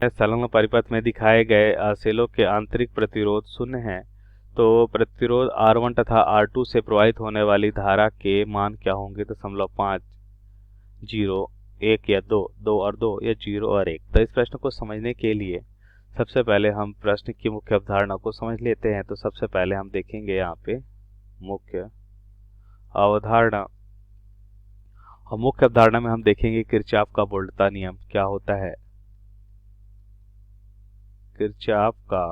संलग्न परिपथ में दिखाए गए सेलों के आंतरिक प्रतिरोध शून्य हैं, तो प्रतिरोध R1 तथा R2 से प्रवाहित होने वाली धारा के मान क्या होंगे? 5, 0, 1 या 2, 2 और 2 या 0 और 1। तो इस प्रश्न को समझने के लिए सबसे पहले हम प्रश्न की मुख्य अवधारणा को समझ लेते हैं। तो सबसे पहले हम देखेंगे यहाँ पे मुख्य अवधारणा, और मुख्य अवधारणा में हम देखेंगे किरचॉफ का वोल्टता नियम क्या होता है। किरचॉफ का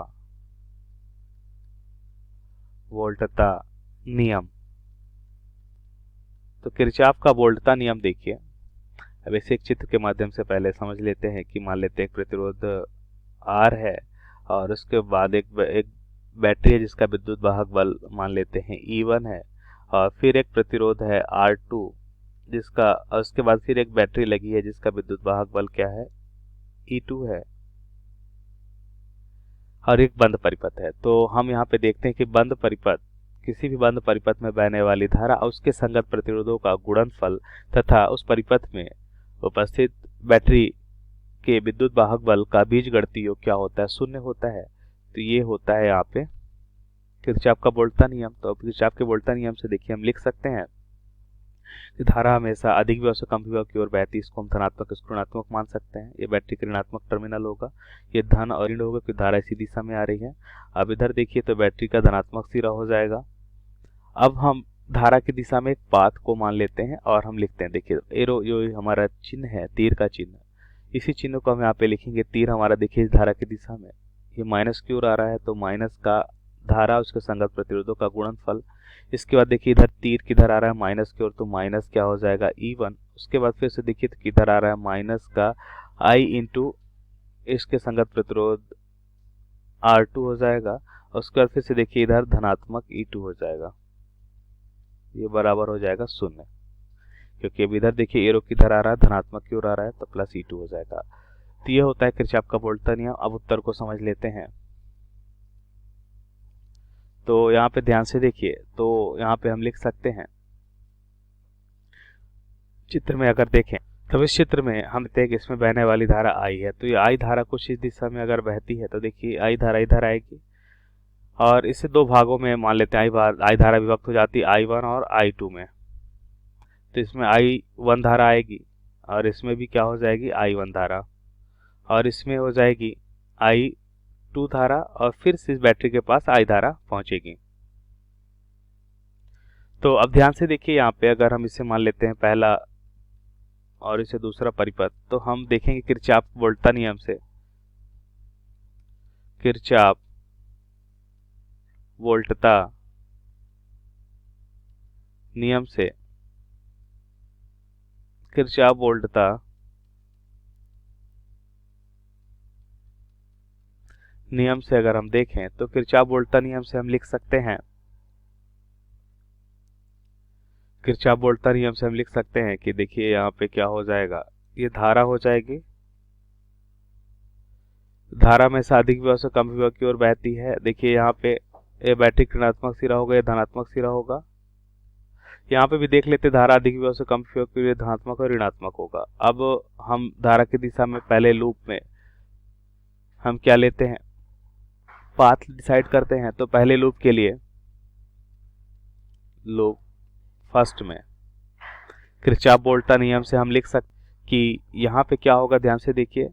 वोल्टता नियम। तो किरचॉफ का वोल्टता नियम देखिए, अब इसे एक चित्र के माध्यम से पहले समझ लेते हैं कि मान लेते हैं प्रतिरोध R है और उसके बाद एक बैटरी है जिसका विद्युत वाहक बल मान लेते हैं E1 है, और फिर एक प्रतिरोध है R2 जिसका, और उसके बाद फिर एक बैटरी लगी है जिसका विद्युत वाहक बल क्या है? E2 है, और एक बंद परिपथ है। तो हम यहाँ पे देखते हैं कि बंद परिपथ, किसी भी बंद परिपथ में बहने वाली धारा और उसके संगत प्रतिरोधों का गुणनफल तथा उस परिपथ में उपस्थित बैटरी के विद्युत वाहक बल का बीजगणितीय योग क्या होता है? शून्य होता है। तो ये होता है यहाँ पे किरचॉफ का वोल्टता नियम। तो किरचॉफ के वोल्टता नियम से देखिए हम लिख सकते हैं कि धारा हमेशा अधिक विभव से कम विभव की ओर बहती है, इसको हम धनात्मक इसको ऋणात्मक मान सकते हैं। ये बैटरी का ऋणात्मक टर्मिनल होगा, ये धन और ऋण होगा क्योंकि धारा इसी दिशा में आ रही है। अब इधर देखिए तो बैटरी का धनात्मक सिरा हो जाएगा। अब हम धारा की दिशा में एक पाथ को मान लेते हैं और हम लिखते हैं, देखिए एरो जो हमारा चिन्ह है, तीर का चिन्ह, इसी चिन्ह को हम यहाँ पे लिखेंगे। तीर हमारा देखिए इस धारा की दिशा में, ये माइनस की ओर आ रहा है, तो माइनस का धारा उसके संगत प्रतिरोधों का गुणनफल। इसके बाद देखिए इधर तीर किधर आ रहा है? माइनस की ओर, तो माइनस क्या हो जाएगा? E1। उसके बाद फिर से देखिए तो किधर आ रहा है? माइनस का I इंटू इसके संगत प्रतिरोध R2 हो जाएगा। उसके बाद फिर से देखिए इधर धनात्मक E2 हो जाएगा, ये बराबर हो जाएगा 0, क्योंकि अब इधर देखिए एरो किधर आ रहा है? धनात्मक की ओर आ रहा है, तो प्लस E2 हो जाएगा। तो ये होता है किरचॉफ का वोल्टता नियम। अब उत्तर को समझ लेते हैं। तो यहाँ पे ध्यान से देखिए, तो यहाँ पे हम लिख सकते हैं, चित्र में अगर देखें तो इस चित्र में हम देखते हैं कि इसमें बहने वाली धारा I है। तो ये I धारा कुछ इस दिशा में अगर बहती है तो देखिए I धारा इधर आएगी, और इसे दो भागों में मान लेते हैं। I धारा विभक्त हो जाती है I1 और I2 में। तो इसमें I1 धारा आएगी और इसमें भी क्या हो जाएगी? I1 धारा, और इसमें हो जाएगी I2 धारा, और फिर से इस बैटरी के पास I धारा पहुंचेगी। तो अब ध्यान से देखिए, यहाँ पे अगर हम इसे मान लेते हैं पहला और इसे दूसरा परिपथ, तो हम देखेंगे किरचॉफ वोल्टता नियम से, किरचॉफ वोल्टता नियम से, किरचॉफ वोल्टता नियम से अगर हम देखें तो किरचॉफ वोल्टता नियम से हम लिख सकते हैं, किरचॉफ वोल्टता नियम से हम लिख सकते हैं कि देखिए यहाँ पे क्या हो जाएगा? ये धारा हो जाएगी, धारा में से अधिक विभव से कम विभव की ओर बहती है। देखिए यहाँ पे ये बैटरी ऋणात्मक सिरा होगा, ये धनात्मक सिरा होगा। यहाँ पे भी देख लेते, धारा अधिक विभव से कम विभव की ओर धनात्मक और ऋणात्मक होगा। अब हम धारा की दिशा में पहले लूप में हम क्या लेते हैं? पाथ डिसाइड करते हैं। तो पहले लूप के लिए, लूप फर्स्ट में किरचॉफ वोल्टता नियम से हम लिख सकते कि यहाँ पे क्या होगा? ध्यान से देखिए,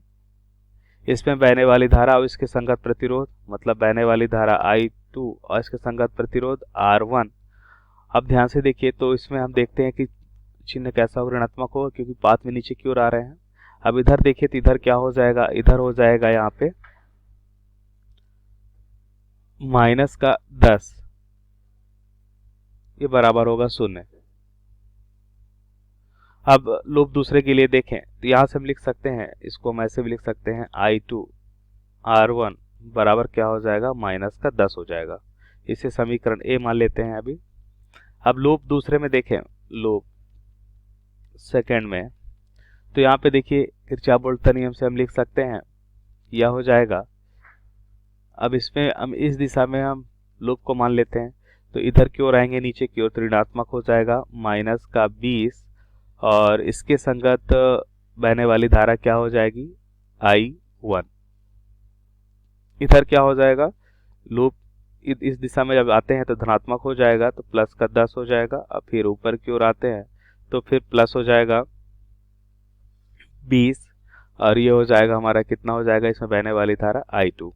इसमें बहने वाली धारा और इसके संगत प्रतिरोध, मतलब बहने वाली धारा I2 और इसके संगत प्रतिरोध R1। अब ध्यान से देखिए, तो इसमें हम देखते हैं कि चिन्ह कैसा होगा? ऋणात्मक होगा, क्योंकि पाथ में नीचे की ओर आ रहे हैं। अब इधर देखिए तो इधर क्या हो जाएगा? इधर हो जाएगा यहाँ पे माइनस का 10, ये बराबर होगा 0। अब लूप दूसरे के लिए देखें तो यहाँ से हम लिख सकते हैं, इसको हम ऐसे भी लिख सकते हैं, I2 R1 बराबर क्या हो जाएगा? माइनस का 10 हो जाएगा। इसे समीकरण A मान लेते हैं अभी। अब लूप दूसरे में देखें, लूप सेकेंड में, तो यहाँ पे देखिए किरचॉफ वोल्टता नियम से हम लिख सकते हैं, यह हो जाएगा। अब इसमें हम इस दिशा में हम लूप को मान लेते हैं, तो इधर की ओर आएंगे नीचे की ओर, तो ऋणात्मक हो जाएगा माइनस का 20, और इसके संगत बहने वाली धारा क्या हो जाएगी? I1। इधर क्या हो जाएगा, लूप इस दिशा में जब आते हैं तो धनात्मक हो जाएगा, तो प्लस का 10 हो जाएगा। अब फिर ऊपर की ओर आते हैं तो फिर प्लस हो जाएगा 20, और ये हो जाएगा हमारा, कितना हो जाएगा इसमें बहने वाली धारा I2,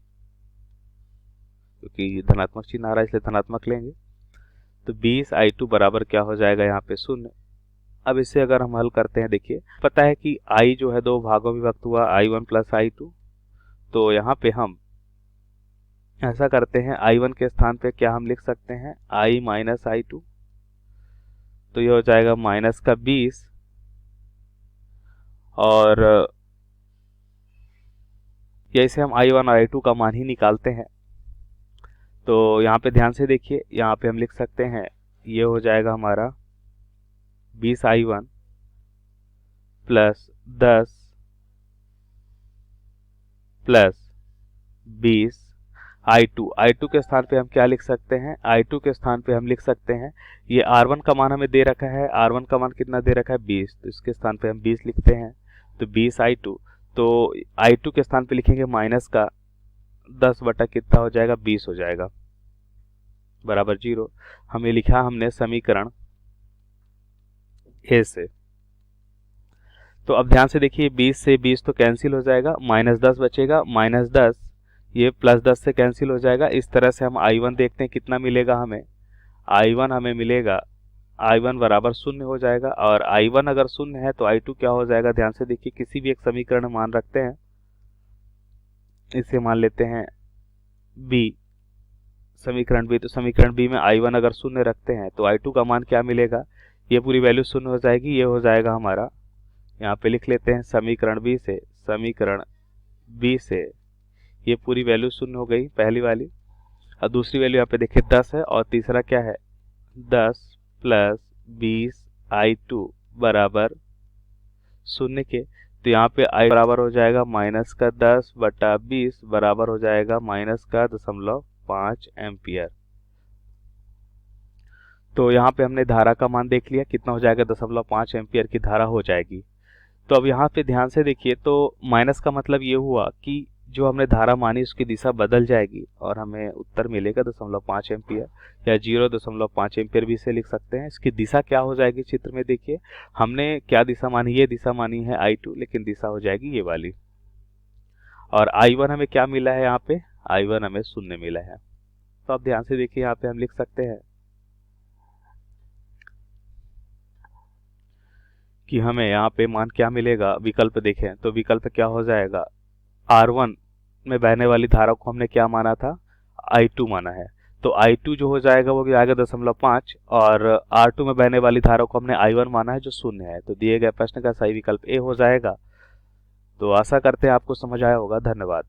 क्योंकि धनात्मक चिन्ह आ रहा है इसलिए धनात्मक लेंगे। तो 20I2 बराबर क्या हो जाएगा यहाँ पे 0। अब इसे अगर हम हल करते हैं, देखिए पता है कि I जो है दो भागों में विभक्त हुआ, I1 प्लस I2। तो यहाँ पे हम ऐसा करते हैं, I1 के स्थान पे क्या हम लिख सकते हैं, I माइनस I2। तो ये हो जाएगा माइनस का 20, और जैसे हम I1 और I2 का मान ही निकालते हैं, तो यहाँ पे ध्यान से देखिए, यहाँ पे हम लिख सकते हैं, ये हो जाएगा हमारा 20I1 प्लस 10 प्लस 20I2 के स्थान पे हम क्या लिख सकते हैं, I2 के स्थान पे हम लिख सकते हैं, ये R1 का मान हमें दे रखा है, R1 का मान कितना दे रखा है 20, तो इसके स्थान पे हम 20 लिखते हैं। तो 20I2, तो I2 के स्थान पे लिखेंगे माइनस का 10 बटा कितना हो जाएगा 20 हो जाएगा, बराबर 0। हमें लिखा हमने समीकरण ए से। तो अब ध्यान से देखिए, 20 से 20 तो कैंसिल हो जाएगा, माइनस 10 बचेगा, माइनस 10 ये प्लस 10 से कैंसिल हो जाएगा। इस तरह से हम I1 देखते हैं कितना मिलेगा हमें, I1 हमें मिलेगा, I1 बराबर 0 हो जाएगा। और I1 अगर 0 है तो I2 क्या हो जाएगा, ध्यान से देखिए, किसी भी एक समीकरण में मान रखते हैं, इसे मान लेते हैं B, समीकरण B। तो समीकरण B में I1 अगर 0 रखते हैं तो I2 का मान क्या मिलेगा, ये पूरी वैल्यू 0 हो जाएगी। ये हो जाएगा हमारा, यहाँ पे लिख लेते हैं समीकरण B से ये पूरी वैल्यू 0 हो गई, पहली वाली। और दूसरी वैल्यू यहाँ पे देखिए 10 है, और तीसरा क्या है 10 प्लस 20I2 बराबर 0 के। तो यहाँ पे I बराबर हो जाएगा माइनस का 10 बटा 20 बराबर हो जाएगा माइनस का 0.5 एम्पियर। तो यहाँ पे हमने धारा का मान देख लिया, कितना हो जाएगा 0.5 एम्पियर की धारा हो जाएगी। तो अब यहाँ पे ध्यान से देखिए, तो माइनस का मतलब ये हुआ कि जो हमने धारा मानी उसकी दिशा बदल जाएगी और हमें उत्तर मिलेगा 0.5 एम्पियर, या 0.5 एम्पियर भी इसे लिख सकते हैं। इसकी दिशा क्या हो जाएगी, चित्र में देखिए हमने क्या दिशा मानी, ये दिशा मानी है I2, लेकिन दिशा हो जाएगी ये वाली। और I1 हमें क्या मिला है, यहाँ पे I1 हमें 0 मिला है। तो अब ध्यान से देखिए, यहाँ पे हम लिख सकते हैं कि हमें यहाँ पे मान क्या मिलेगा, विकल्प देखें तो विकल्प क्या हो जाएगा, R1 में बहने वाली धारा को हमने क्या माना था, I2 माना है। तो I2 जो हो जाएगा वो आएगा 0.5, और R2 में बहने वाली धारा को हमने I1 माना है जो 0 है। तो दिए गए प्रश्न का सही विकल्प ए हो जाएगा। तो आशा करते हैं आपको समझ आया होगा। धन्यवाद।